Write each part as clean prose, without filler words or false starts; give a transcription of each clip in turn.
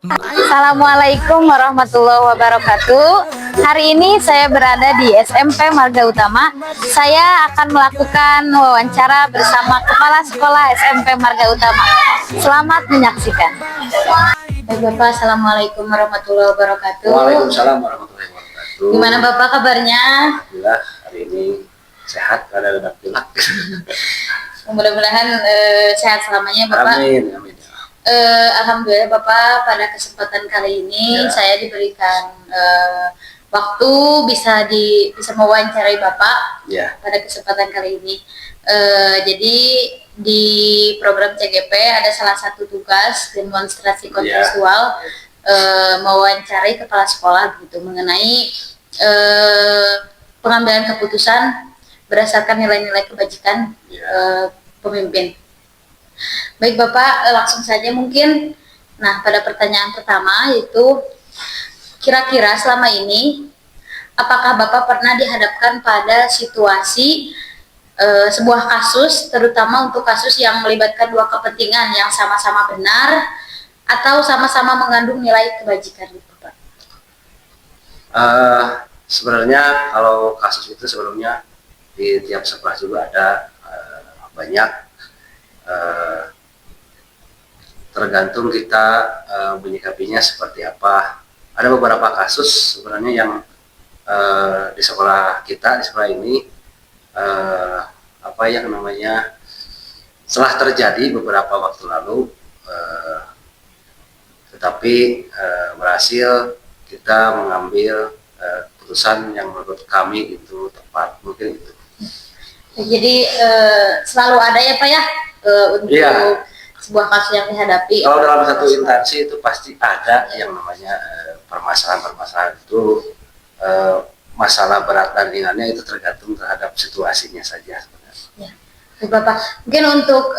Assalamualaikum warahmatullahi wabarakatuh. Hari ini saya berada di SMP Marga Utama. Saya akan melakukan wawancara bersama Kepala Sekolah SMP Marga Utama. Selamat menyaksikan. Baik Bapak, Assalamualaikum warahmatullahi wabarakatuh. Waalaikumsalam warahmatullahi wabarakatuh. Gimana Bapak kabarnya? Alhamdulillah hari ini sehat, ada pilek. Mudah-mudahan sehat selamanya Bapak. Amin, amin. Alhamdulillah Bapak, pada kesempatan kali ini saya diberikan waktu bisa mewawancarai Bapak pada kesempatan kali ini. Jadi di program CGP ada salah satu tugas demonstrasi kontekstual mewawancarai kepala sekolah gitu mengenai pengambilan keputusan berdasarkan nilai-nilai kebajikan pemimpin. Baik Bapak, langsung saja mungkin. Nah, pada pertanyaan pertama yaitu kira-kira selama ini apakah Bapak pernah dihadapkan pada situasi sebuah kasus, terutama untuk kasus yang melibatkan dua kepentingan yang sama-sama benar atau sama-sama mengandung nilai kebajikan gitu Pak? Sebenarnya kalau kasus itu sebelumnya di tiap sekolah juga ada banyak. Tergantung kita menyikapinya seperti apa. Ada beberapa kasus sebenarnya yang di sekolah kita, di sekolah ini setelah terjadi beberapa waktu lalu, tetapi berhasil kita mengambil keputusan yang menurut kami itu tepat, mungkin itu. Jadi selalu ada ya Pak ya untuk sebuah kasus yang dihadapi. Kalau dalam satu instansi itu pasti ada yang namanya permasalahan-permasalahan itu, masalah berat dan ringannya itu tergantung terhadap situasinya saja sebenarnya. Bapak, mungkin untuk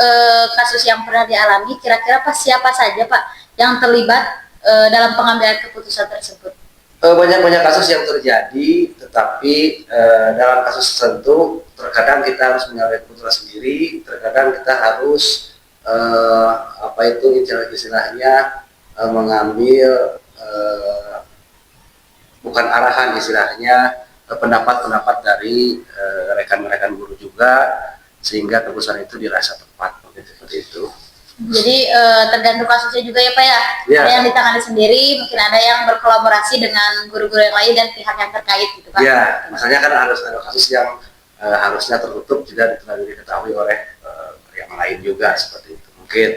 kasus yang pernah dialami, kira-kira siapa saja Pak yang terlibat dalam pengambilan keputusan tersebut? Banyak kasus yang terjadi, tetapi dalam kasus tertentu terkadang kita harus mengambil keputusan sendiri, terkadang kita harus istilahnya mengambil bukan arahan, istilahnya pendapat-pendapat dari rekan-rekan guru juga, sehingga keputusan itu dirasa tepat, seperti itu. Jadi tergantung kasusnya juga ya Pak ya. Ada yang ditangani sendiri, mungkin ada yang berkolaborasi dengan guru-guru yang lain dan pihak yang terkait gitu Pak. Ya, misalnya kan harus ada kasus yang harusnya tertutup juga tidak diketahui oleh yang lain juga, seperti itu mungkin.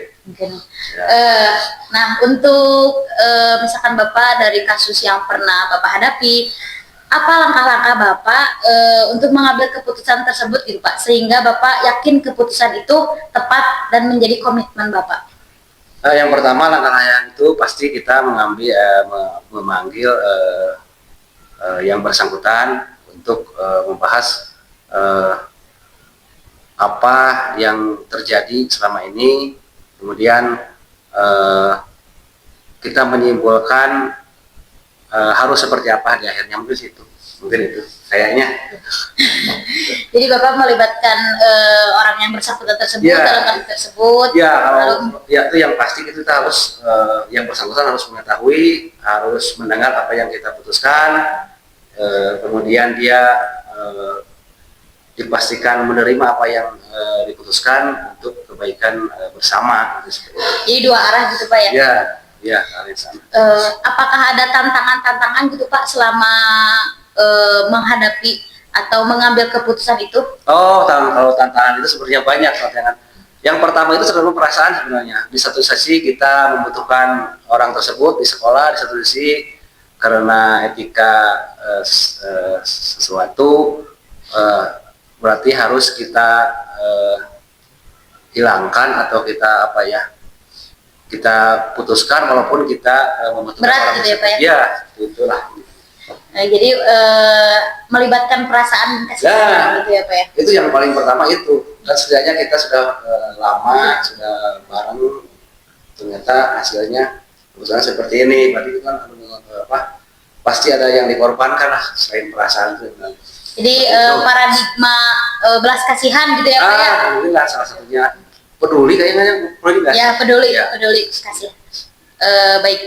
Nah, untuk misalkan Bapak dari kasus yang pernah Bapak hadapi, apa langkah-langkah Bapak untuk mengambil keputusan tersebut gitu Pak, sehingga Bapak yakin keputusan itu tepat dan menjadi komitmen Bapak? Yang pertama, langkah-langkah itu pasti kita memanggil yang bersangkutan untuk membahas apa yang terjadi selama ini, kemudian kita menyimpulkan harus seperti apa di akhirnya, mungkin itu kayaknya. Jadi Bapak melibatkan orang yang bersangkutan tersebut dalam kasus tersebut. Itu yang pasti kita harus yang bersangkutan harus mengetahui, harus mendengar apa yang kita putuskan, kemudian dia dipastikan menerima apa yang diputuskan untuk kebaikan bersama. Jadi dua arah gitu Pak ya? Ya, arah sana. Apakah ada tantangan-tantangan gitu Pak selama menghadapi atau mengambil keputusan itu? Kalau tantangan itu sebenarnya banyak tantangan. Yang pertama itu selalu perasaan sebenarnya. Di satu sisi kita membutuhkan orang tersebut di sekolah, di satu sisi karena etika sesuatu berarti harus kita hilangkan atau kita kita putuskan walaupun kita membutuhkan berat orang gitu ya Pak ya? Ya, itulah. Jadi melibatkan perasaan kasihan gitu ya Pak ya? Itu yang paling pertama itu. Dan setidaknya kita sudah lama, sudah bareng, ternyata hasilnya kebetulan seperti ini. Berarti itu kan pasti ada yang dikorbankan lah selain perasaan itu. Jadi paradigma belas kasihan gitu ya Pak ya? Alhamdulillah, salah satunya peduli kayaknya, peduli nggak? Ya peduli, peduli kasih. Baik.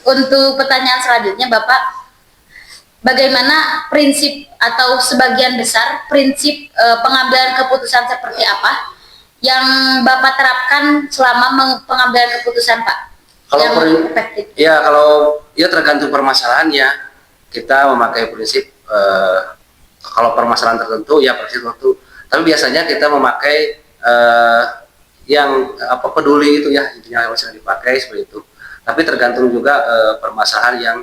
untuk pertanyaan selanjutnya Bapak, bagaimana prinsip atau sebagian besar prinsip pengambilan keputusan seperti apa yang Bapak terapkan selama pengambilan keputusan Pak? Kalau Yang efektif. ya kalau ya tergantung permasalahannya, kita memakai prinsip kalau permasalahan tertentu ya prinsip tertentu. Tapi biasanya kita memakai yang peduli itu ya, intinya harus dipakai seperti itu. Tapi tergantung juga permasalahan yang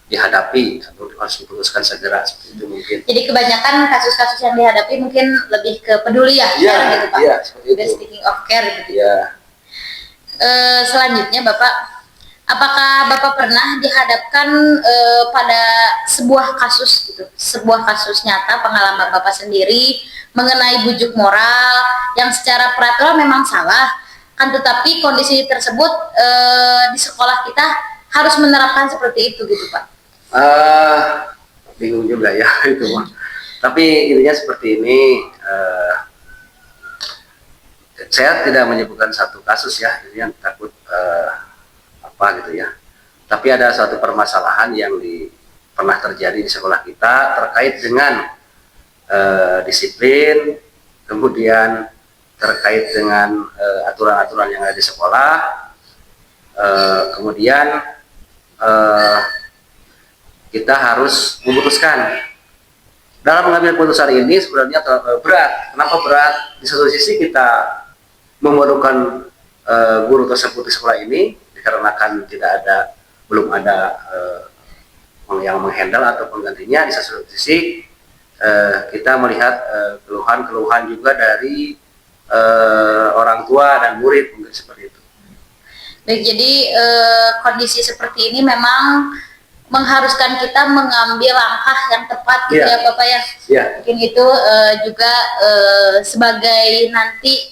dihadapi atau harus diputuskan segera seperti itu mungkin. Jadi kebanyakan kasus-kasus yang dihadapi mungkin lebih ke peduli ya, Iya, care gitu Pak. iya, seperti itu. Speaking of care gitu. Iya. Selanjutnya Bapak, apakah Bapak pernah dihadapkan pada sebuah kasus gitu, sebuah kasus nyata pengalaman Bapak sendiri mengenai bujuk moral yang secara peraturan memang salah, kan tetapi kondisi tersebut di sekolah kita harus menerapkan seperti itu gitu Pak? Bingung juga ya itu mah. Tapi intinya seperti ini. Saya tidak menyebutkan satu kasus ya, yang takut apa gitu ya. Tapi ada suatu permasalahan yang pernah terjadi di sekolah kita terkait dengan disiplin, kemudian terkait dengan aturan-aturan yang ada di sekolah, kemudian kita harus memutuskan. Dalam mengambil keputusan ini sebenarnya berat. Kenapa berat? Di satu sisi kita memerlukan guru tersebut di sekolah ini dikarenakan belum ada yang menghandle atau penggantinya. Di satu sisi kita melihat keluhan-keluhan juga dari orang tua dan murid mungkin seperti itu. Baik, jadi kondisi seperti ini memang mengharuskan kita mengambil langkah yang tepat gitu ya Bapak ya. Mungkin itu juga sebagai nanti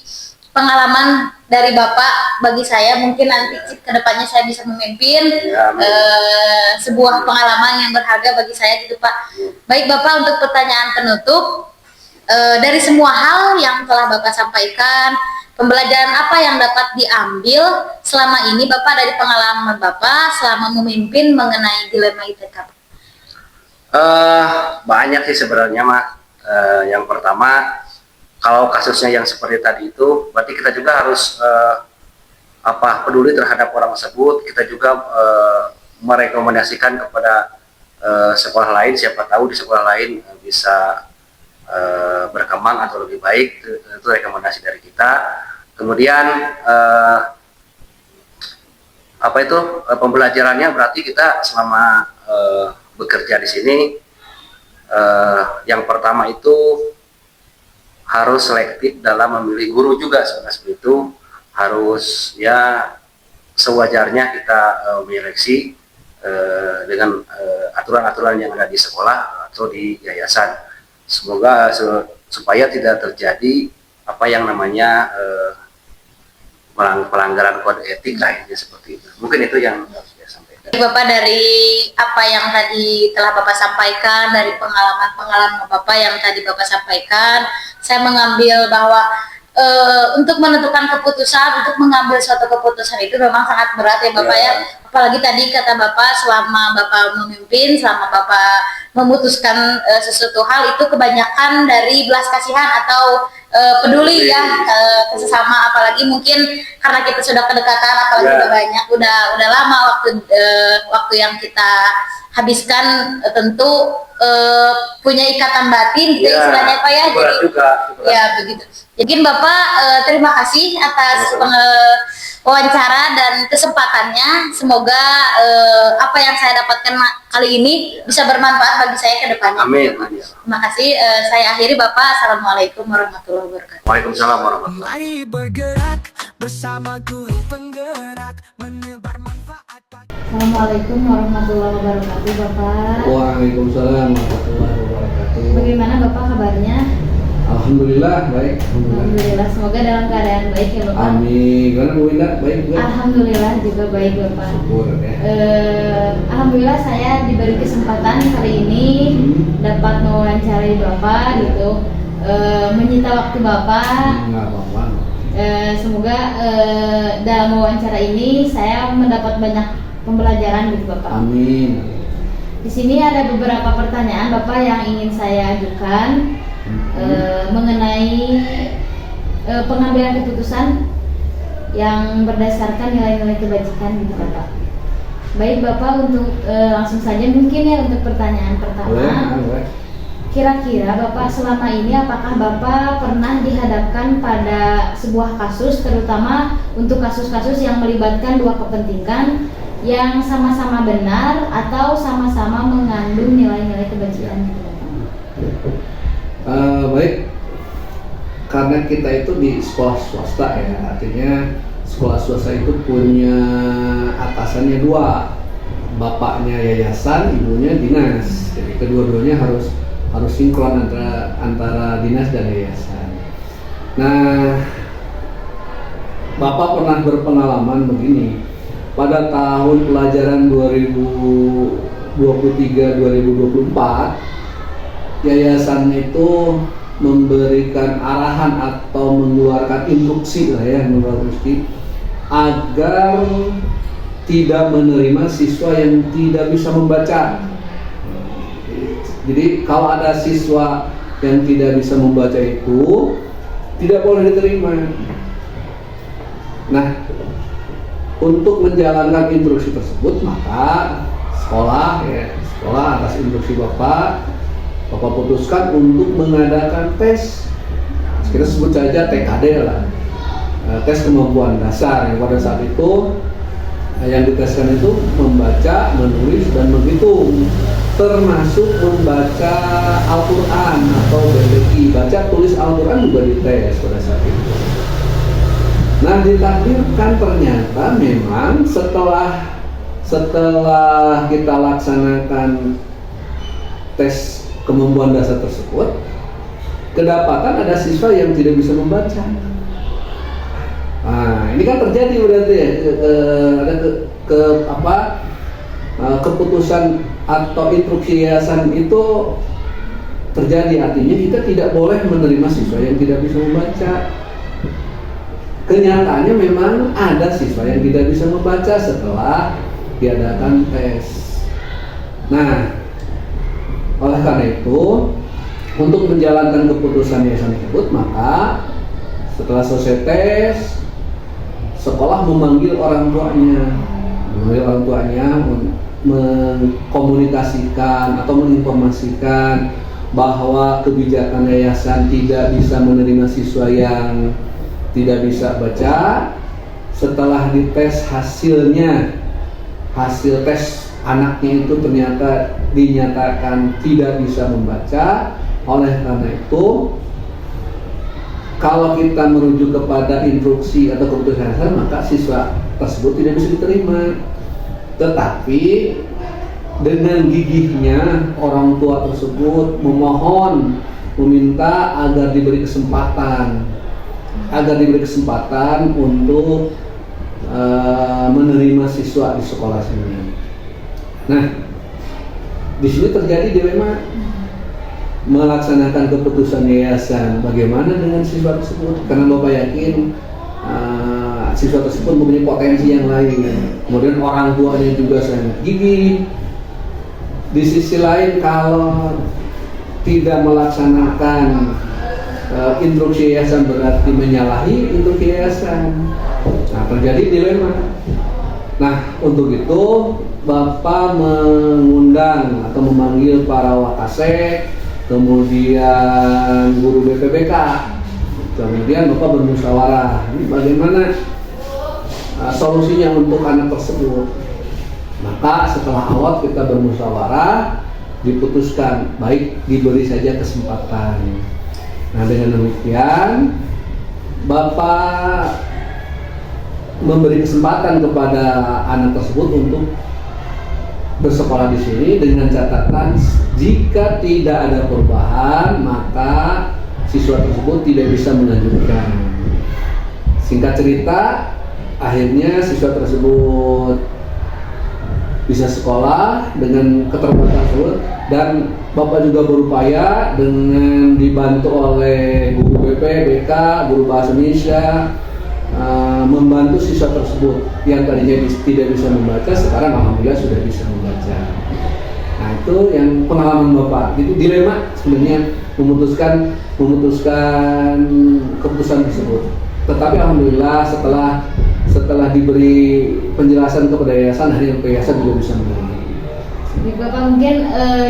pengalaman dari Bapak bagi saya, mungkin nanti kedepannya saya bisa memimpin sebuah pengalaman yang berharga bagi saya gitu Pak. Baik Bapak, untuk pertanyaan penutup, dari semua hal yang telah Bapak sampaikan, pembelajaran apa yang dapat diambil selama ini Bapak dari pengalaman Bapak selama memimpin mengenai dilema ITK? Banyak sih sebenarnya Mak. Yang pertama, kalau kasusnya yang seperti tadi itu, berarti kita juga harus peduli terhadap orang tersebut. Kita juga merekomendasikan kepada sekolah lain, siapa tahu di sekolah lain bisa berkembang atau lebih baik. Itu rekomendasi dari kita. Kemudian pembelajarannya berarti kita selama bekerja di sini, yang pertama itu harus selektif dalam memilih guru juga seperti itu. Harus ya sewajarnya kita menyeleksi dengan aturan-aturan yang ada di sekolah atau di yayasan. Semoga supaya tidak terjadi apa yang namanya pelanggaran kode etik lainnya seperti itu. Mungkin itu yang harus saya sampaikan. Bapak, dari apa yang tadi telah Bapak sampaikan, dari pengalaman Bapak yang tadi Bapak sampaikan, saya mengambil bahwa untuk menentukan keputusan, untuk mengambil suatu keputusan itu memang sangat berat ya Bapak ya. Apalagi tadi kata Bapak, selama Bapak memimpin, selama Bapak memutuskan sesuatu hal, itu kebanyakan dari belas kasihan atau peduli ya sesama. Apalagi mungkin karena kita sudah kedekatan, apalagi udah banyak, udah lama waktu yang kita habiskan, tentu punya ikatan batin gitu istilahnya Pak ya. Jadi ya begitu. Jadi Bapak, terima kasih atas wawancara dan kesempatannya. Semoga apa yang saya dapatkan kali ini bisa bermanfaat bagi saya ke depannya. Amin. Terima kasih. Saya akhiri Bapak. Assalamualaikum warahmatullahi wabarakatuh. Waalaikumsalam warahmatullahi wabarakatuh. Mari bergerak bersama guru penggerak menebar manfaat. Assalamualaikum warahmatullahi wabarakatuh Bapak. Waalaikumsalam warahmatullahi wabarakatuh. Bagaimana Bapak kabarnya? Alhamdulillah baik. Alhamdulillah, semoga dalam keadaan baik ya Bapak. Amin. Gimana Bu Indah? Baik juga? Alhamdulillah juga baik Bapak. Syukur ya. Alhamdulillah saya diberi kesempatan kali ini dapat mewawancarai Bapak gitu, menyita waktu Bapak. Nggak apa-apa. Semoga dalam wawancara ini saya mendapat banyak pembelajaran gitu Bapak. Amin. Di sini ada beberapa pertanyaan Bapak yang ingin saya ajukan mengenai pengambilan keputusan yang berdasarkan nilai-nilai kebajikan gitu Bapak. Baik Bapak, untuk langsung saja mungkin ya untuk pertanyaan pertama. Boleh. Kira-kira Bapak selama ini apakah Bapak pernah dihadapkan pada sebuah kasus, terutama untuk kasus-kasus yang melibatkan dua kepentingan yang sama-sama benar atau sama-sama mengandung nilai-nilai kebajikan gitu Bapak? Baik, karena kita itu di sekolah swasta ya, artinya sekolah swasta itu punya atasannya dua, bapaknya yayasan, ibunya dinas. Jadi kedua-duanya harus sinkron antara dinas dan yayasan. Nah, Bapak pernah berpengalaman begini. Pada tahun pelajaran 2023-2024, yayasannya itu memberikan arahan atau mengeluarkan instruksi agar tidak menerima siswa yang tidak bisa membaca. Jadi kalau ada siswa yang tidak bisa membaca itu tidak boleh diterima. Nah, untuk menjalankan instruksi tersebut, maka sekolah atas instruksi Bapak putuskan untuk mengadakan tes. Kita sebut saja TKD lah, tes kemampuan dasar, yang pada saat itu yang diteskan itu membaca, menulis, dan menghitung, termasuk membaca Al-Quran atau BLI. Baca tulis Al-Quran juga dites pada saat itu. Nah, ditakdirkan ternyata memang setelah kita laksanakan tes kemampuan dasar tersebut, kedapatan ada siswa yang tidak bisa membaca. Nah, ini kan terjadi berarti ya, ada keputusan atau instruksi yayasan itu terjadi, artinya kita tidak boleh menerima siswa yang tidak bisa membaca. Kenyataannya memang ada siswa yang tidak bisa membaca setelah diadakan tes. Nah, oleh karena itu, untuk menjalankan keputusan yayasan tersebut, maka setelah selesai tes, sekolah memanggil orang tuanya mengkomunikasikan atau menginformasikan bahwa kebijakan yayasan tidak bisa menerima siswa yang tidak bisa baca. Setelah dites, hasil tes anaknya itu ternyata dinyatakan tidak bisa membaca. Oleh karena itu, kalau kita merujuk kepada instruksi atau keputusan yayasan, maka siswa tersebut tidak bisa diterima. Tetapi dengan gigihnya orang tua tersebut meminta agar diberi kesempatan untuk menerima siswa di sekolah sini. Nah, di sini terjadi dilema melaksanakan keputusan yayasan. Bagaimana dengan siswa tersebut? Karena Bapak yakin siswa tersebut mempunyai potensi yang lain. Kemudian orang tuanya juga sangat gigih. Di sisi lain, kalau tidak melaksanakan instruksi yayasan berarti menyalahi instruksi yayasan. Nah, terjadi dilema. Nah, untuk itu Bapak mengundang atau memanggil para wakasek, kemudian guru BPBK, kemudian Bapak bermusyawarah. Ini bagaimana solusinya untuk anak tersebut. Maka setelah awal kita bermusyawarah, diputuskan baik diberi saja kesempatan. Nah, dengan demikian Bapak memberi kesempatan kepada anak tersebut untuk bersekolah di sini dengan catatan jika tidak ada perubahan maka siswa tersebut tidak bisa melanjutkan. Singkat cerita, akhirnya siswa tersebut bisa sekolah dengan keterbatasan tersebut, dan Bapak juga berupaya dengan dibantu oleh guru BP, BK, guru bahasa Indonesia, membantu siswa tersebut yang tadinya tidak bisa membaca, sekarang alhamdulillah sudah bisa membaca. Nah itu yang pengalaman Bapak. Itu dilema sebenarnya memutuskan keputusan tersebut. Tetapi alhamdulillah setelah diberi penjelasan kepada yayasan, akhirnya yayasan juga bisa menerima. Bapak mungkin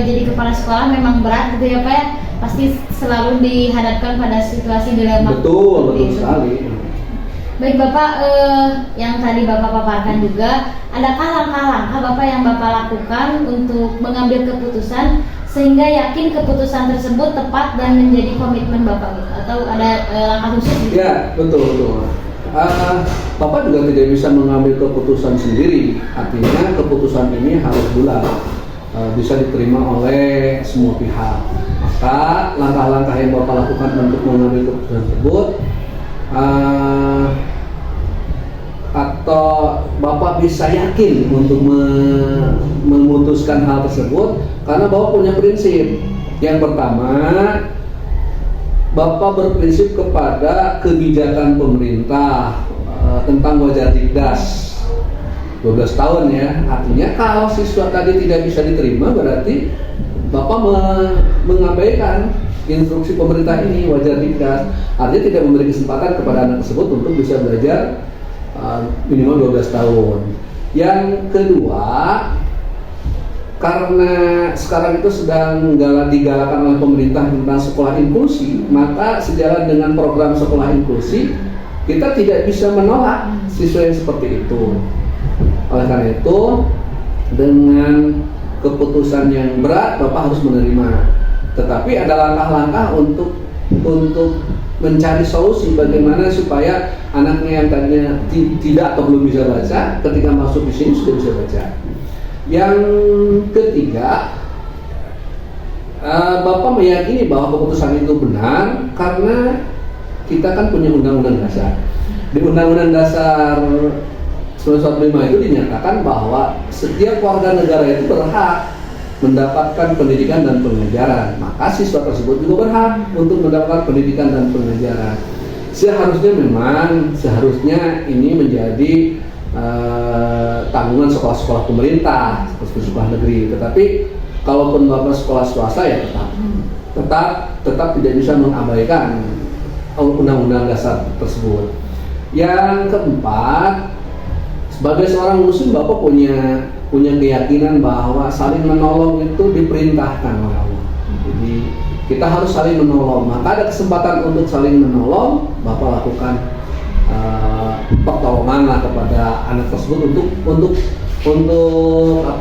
jadi kepala sekolah memang berat gitu ya Pak ya, pasti selalu dihadapkan pada situasi dilema. Betul sekali. Baik Bapak, yang tadi Bapak paparkan juga, adakah langkah-langkah Bapak yang Bapak lakukan untuk mengambil keputusan sehingga yakin keputusan tersebut tepat dan menjadi komitmen Bapak gitu? Atau ada langkah khusus gitu? Ya, betul. Bapak juga tidak bisa mengambil keputusan sendiri, artinya keputusan ini harus bulat, bisa diterima oleh semua pihak. Maka langkah-langkah yang Bapak lakukan untuk mengambil keputusan tersebut, atau Bapak bisa yakin untuk memutuskan hal tersebut karena Bapak punya prinsip. Yang pertama, Bapak berprinsip kepada kebijakan pemerintah tentang wajar cerdas 12 tahun ya. Artinya kalau siswa tadi tidak bisa diterima, berarti Bapak mengabaikan instruksi pemerintah ini wajar cerdas. Artinya tidak memberi kesempatan kepada anak tersebut untuk bisa belajar minimal 12 tahun. Yang kedua, karena sekarang itu sedang digalakan oleh pemerintah tentang sekolah inklusi, maka sejalan dengan program sekolah inklusi, kita tidak bisa menolak siswa yang seperti itu. Oleh karena itu, dengan keputusan yang berat, Bapak harus menerima. Tetapi ada langkah-langkah untuk mencari solusi bagaimana supaya anaknya yang tadinya tidak atau belum bisa baca, ketika masuk di sini sudah bisa baca. Yang ketiga, Bapak meyakini bahwa keputusan itu benar karena kita kan punya undang-undang dasar. Di Undang-Undang Dasar 1945 itu dinyatakan bahwa setiap warga negara itu berhak mendapatkan pendidikan dan pengajaran. Maka siswa tersebut juga berhak untuk mendapatkan pendidikan dan pengajaran. Seharusnya ini menjadi tanggungan sekolah-sekolah pemerintah, sekolah negeri. Tetapi kalaupun Bapak sekolah swasta ya tetap tidak bisa mengabaikan undang-undang dasar tersebut. Yang keempat, sebagai seorang muslim Bapak punya keyakinan bahwa saling menolong itu diperintahkan oleh Allah. Jadi kita harus saling menolong. Maka ada kesempatan untuk saling menolong, Bapak lakukan pertolongan lah kepada anak tersebut untuk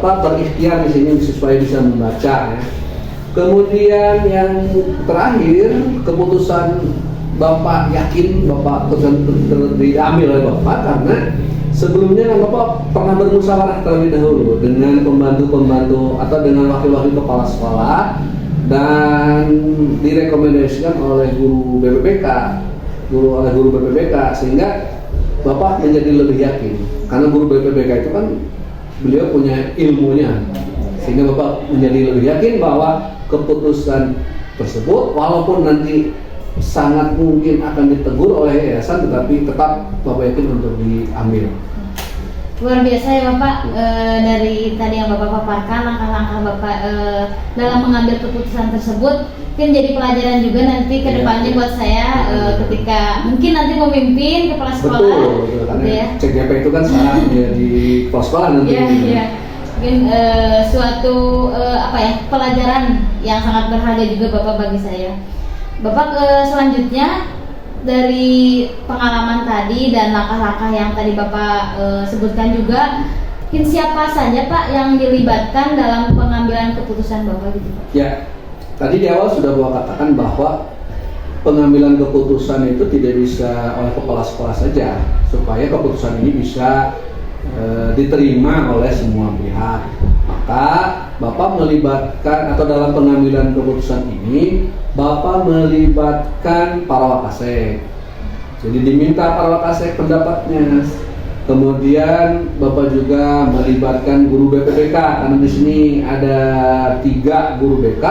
berikhtiar di sini supaya bisa membaca ya. Kemudian yang terakhir, keputusan Bapak yakin Bapak diambil oleh Bapak karena sebelumnya kan Bapak pernah bermusyawarah terlebih dahulu dengan pembantu-pembantu atau dengan wakil-wakil kepala sekolah dan direkomendasikan oleh guru BPPK sehingga Bapak menjadi lebih yakin karena guru BPPK itu kan beliau punya ilmunya sehingga Bapak menjadi lebih yakin bahwa keputusan tersebut walaupun nanti sangat mungkin akan ditegur oleh yayasan tetapi tetap Bapak yakin untuk diambil. Luar biasa ya Bapak, dari tadi yang Bapak paparkan langkah-langkah Bapak dalam mengambil keputusan tersebut mungkin jadi pelajaran juga nanti ke depannya buat saya ketika mungkin nanti memimpin kepala sekolah. Betul karena ya. CGP itu kan sekarang menjadi kepala sekolah nanti. Iya. Mungkin suatu pelajaran yang sangat berharga juga Bapak bagi saya. Bapak selanjutnya dari pengalaman tadi dan langkah-langkah yang tadi Bapak sebutkan juga, mungkin siapa saja Pak yang dilibatkan dalam pengambilan keputusan Bapak gitu Pak? Ya, tadi di awal sudah Bapak katakan bahwa pengambilan keputusan itu tidak bisa oleh kepala sekolah saja, supaya keputusan ini bisa diterima oleh semua pihak. Maka Bapak melibatkan atau dalam pengambilan keputusan ini Bapak melibatkan para wakasek. Jadi diminta para wakasek pendapatnya. Kemudian Bapak juga melibatkan guru BPPK karena di sini ada 3 guru BK.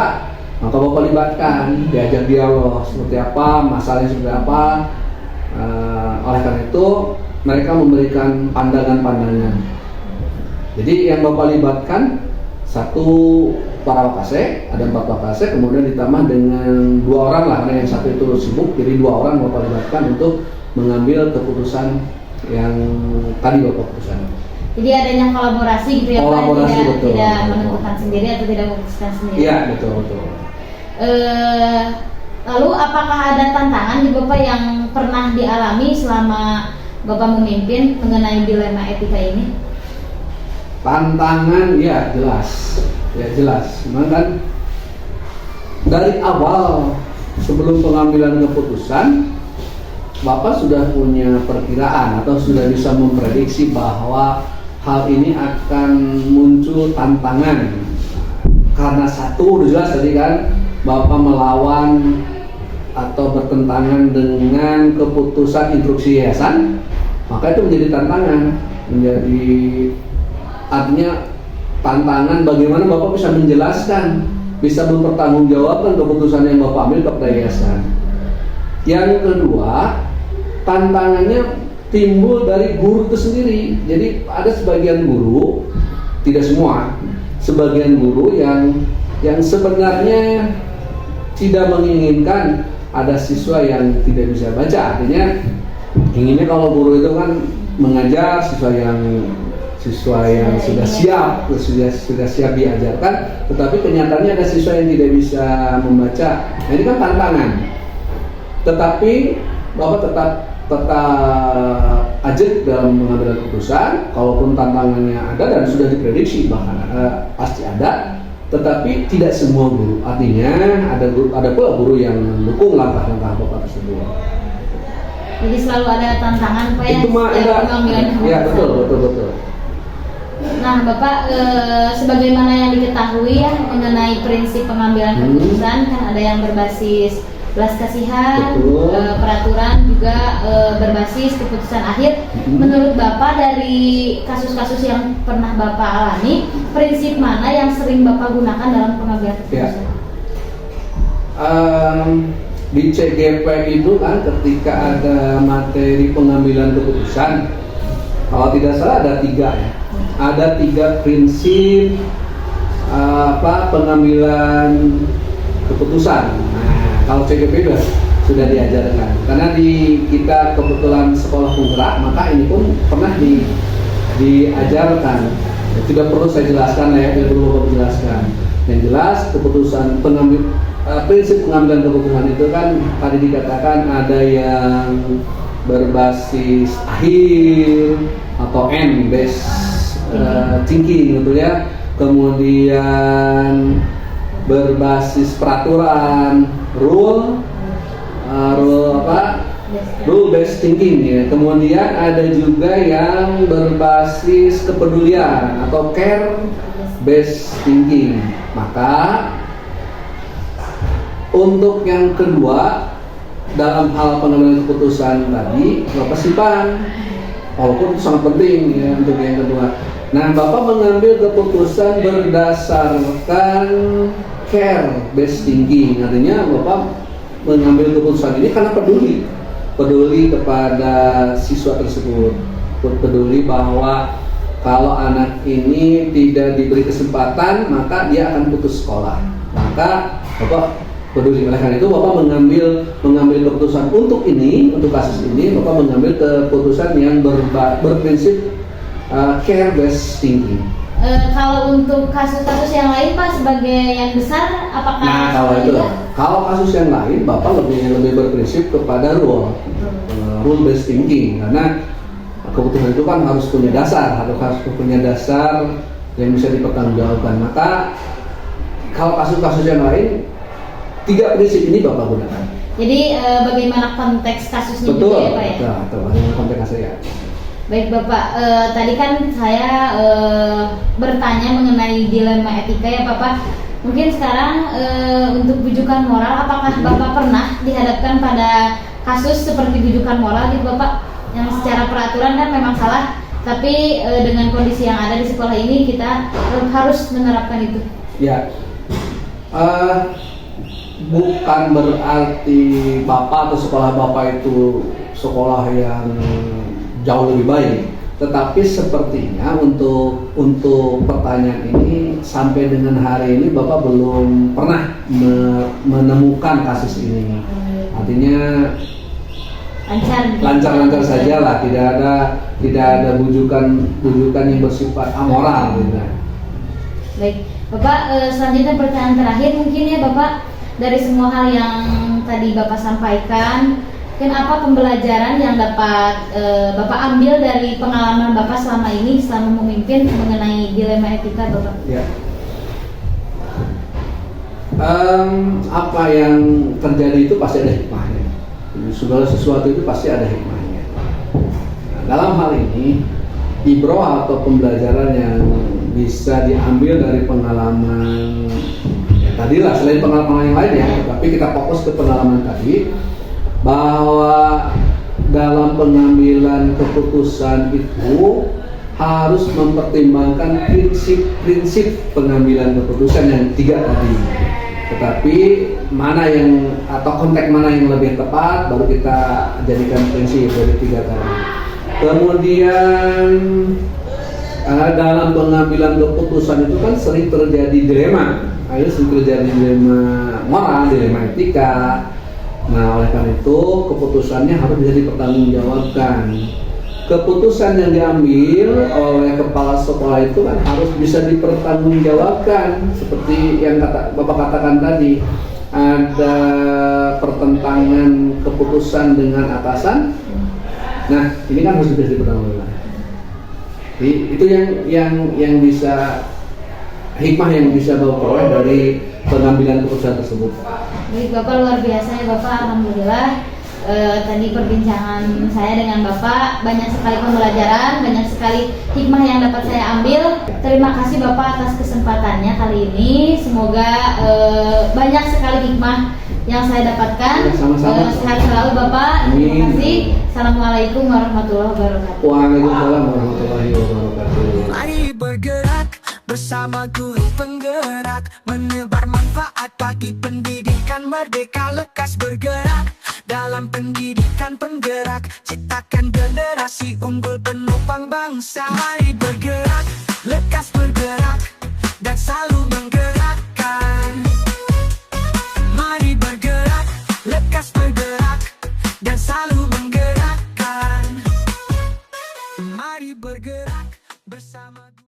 Maka Bapak libatkan, diajak dialog seperti apa, masalahnya seperti apa, Oleh karena itu mereka memberikan pandangan-pandangan. Jadi yang Bapak libatkan satu para wakase, ada 4 wakase, kemudian ditambah dengan 2 orang lah, karena yang satu itu sibuk, jadi 2 orang Bapak libatkan untuk mengambil keputusan yang tadi Bapak putuskan. Jadi adanya kolaborasi gitu ya Pak, Kolaborasi, betul, tidak betul. menentukan sendiri atau tidak memutuskan sendiri. Iya, betul. Lalu apakah ada tantangan di Bapak yang pernah dialami selama Bapak memimpin mengenai dilema etika ini? Tantangan ya jelas. Memang kan dari awal sebelum pengambilan keputusan Bapak sudah punya perkiraan atau sudah bisa memprediksi bahwa hal ini akan muncul tantangan. Karena satu udah jelas tadi kan Bapak melawan atau bertentangan dengan keputusan instruksi yayasan, maka itu menjadi tantangan, artinya tantangan bagaimana Bapak bisa menjelaskan, bisa mempertanggungjawabkan keputusan yang Bapak ambil kepada yayasan. Yang kedua, tantangannya timbul dari guru itu sendiri. Jadi ada sebagian guru, tidak semua, sebagian guru yang sebenarnya tidak menginginkan ada siswa yang tidak bisa baca. Artinya inginnya kalau guru itu kan mengajar siswa yang sudah siap diajarkan, tetapi kenyataannya ada siswa yang tidak bisa membaca. Nah, ini kan tantangan. Tetapi Bapak tetap ajak dalam mengambil keputusan, kalaupun tantangannya ada dan sudah diprediksi bahkan pasti ada, tetapi tidak semua guru. Artinya ada pula guru yang mendukung langkah-langkah Bapak tersebut. Jadi selalu ada tantangan Pak ya Itu mah pengambilan keputusan. Ya betul. Nah Bapak, sebagaimana yang diketahui ya mengenai prinsip pengambilan keputusan, kan ada yang berbasis belas kasihan, peraturan juga berbasis keputusan akhir. Menurut Bapak dari kasus-kasus yang pernah Bapak alami, prinsip mana yang sering Bapak gunakan dalam pengambilan keputusan? Di CGP itu kan ketika ada materi pengambilan keputusan, kalau tidak salah ada 3 ya. Ada 3 prinsip pengambilan keputusan. Nah, kalau CGP sudah diajarkan. Karena di kita kebetulan sekolah penggerak, maka ini pun pernah diajarkan. Tidak perlu saya jelaskan ya, tidak perlu Bapak jelaskan. Yang jelas prinsip pengambilan keputusan itu kan tadi dikatakan ada yang berbasis akhir atau end based thinking gitu ya, kemudian berbasis peraturan rule based thinking ya, kemudian ada juga yang berbasis kepedulian atau care based thinking. Maka untuk yang kedua dalam hal pengambilan keputusan tadi Bapak simpan, walaupun itu sangat penting ya untuk yang kedua. Nah, Bapak mengambil keputusan berdasarkan care based thinking. Artinya Bapak mengambil keputusan ini karena peduli kepada siswa tersebut, peduli bahwa kalau anak ini tidak diberi kesempatan maka dia akan putus sekolah. Maka Bapak peduli. Oleh karena itu Bapak mengambil keputusan untuk kasus ini Bapak mengambil keputusan yang berprinsip care based thinking. Kalau untuk kasus-kasus yang lain Pak sebagai yang besar, apakah? Nah, kalau kasus yang lain Bapak lebih berprinsip kepada rule based thinking, karena keputusan itu kan harus punya dasar yang bisa dipertanggungjawabkan. Maka kalau kasus-kasus yang lain 3 prinsip ini Bapak gunakan. Jadi bagaimana konteks kasusnya betul, juga ya Pak ya? Betul, bagaimana konteks kasusnya. Baik Bapak, tadi kan saya bertanya mengenai dilema etika ya Bapak. Mungkin sekarang untuk bujukan moral, apakah Bapak pernah dihadapkan pada kasus seperti bujukan moral gitu Bapak? Yang secara peraturan kan memang salah, tapi dengan kondisi yang ada di sekolah ini kita harus menerapkan itu. Ya, bukan berarti Bapak atau sekolah Bapak itu sekolah yang jauh lebih baik, tetapi sepertinya untuk pertanyaan ini sampai dengan hari ini Bapak belum pernah menemukan kasus ini. Artinya lancar-lancar saja lah, tidak ada bujukan yang bersifat amoral gitu. Baik, Bapak, selanjutnya pertanyaan terakhir mungkin ya Bapak, dari semua hal yang tadi Bapak sampaikan, mungkin apa pembelajaran yang dapat Bapak ambil dari pengalaman Bapak selama ini selama memimpin mengenai dilema etika Bapak? Ya. Apa yang terjadi itu pasti ada hikmahnya. Segala sesuatu itu pasti ada hikmahnya. Nah, dalam hal ini, ibroh atau pembelajaran yang bisa diambil dari pengalaman tadilah, selain pengalaman yang lainnya, tapi kita fokus ke pengalaman tadi, bahwa dalam pengambilan keputusan itu harus mempertimbangkan prinsip-prinsip pengambilan keputusan yang 3 tadi. Tetapi mana yang atau konteks mana yang lebih tepat baru kita jadikan prinsip dari 3 tadi. Kemudian dalam pengambilan keputusan itu kan sering terjadi dilema. Sering terjadi dilema moral, dilema etika. Nah, oleh karena itu keputusannya harus bisa dipertanggungjawabkan. Keputusan yang diambil oleh kepala sekolah itu kan harus bisa dipertanggungjawabkan. Seperti yang Bapak katakan tadi, ada pertentangan keputusan dengan atasan. Nah, ini kan harus bisa dipertanggungjawabkan. Jadi itu yang bisa hikmah yang bisa Bapak peroleh dari pengambilan keputusan tersebut. Baik Bapak, luar biasa ya Bapak, alhamdulillah. Tadi perbincangan saya dengan Bapak banyak sekali pembelajaran, banyak sekali hikmah yang dapat saya ambil. Terima kasih Bapak atas kesempatannya kali ini. Semoga banyak sekali hikmah yang saya dapatkan. Sama-sama. Sehat selalu Bapak. Terima kasih. Assalamualaikum warahmatullahi wabarakatuh. Waalaikumsalam warahmatullahi wabarakatuh. Mari bergerak bersama guru penggerak, menebar manfaat bagi pendidikan merdeka. Lekas bergerak dalam pendidikan penggerak, ciptakan generasi unggul penopang bangsa. Mari bergerak.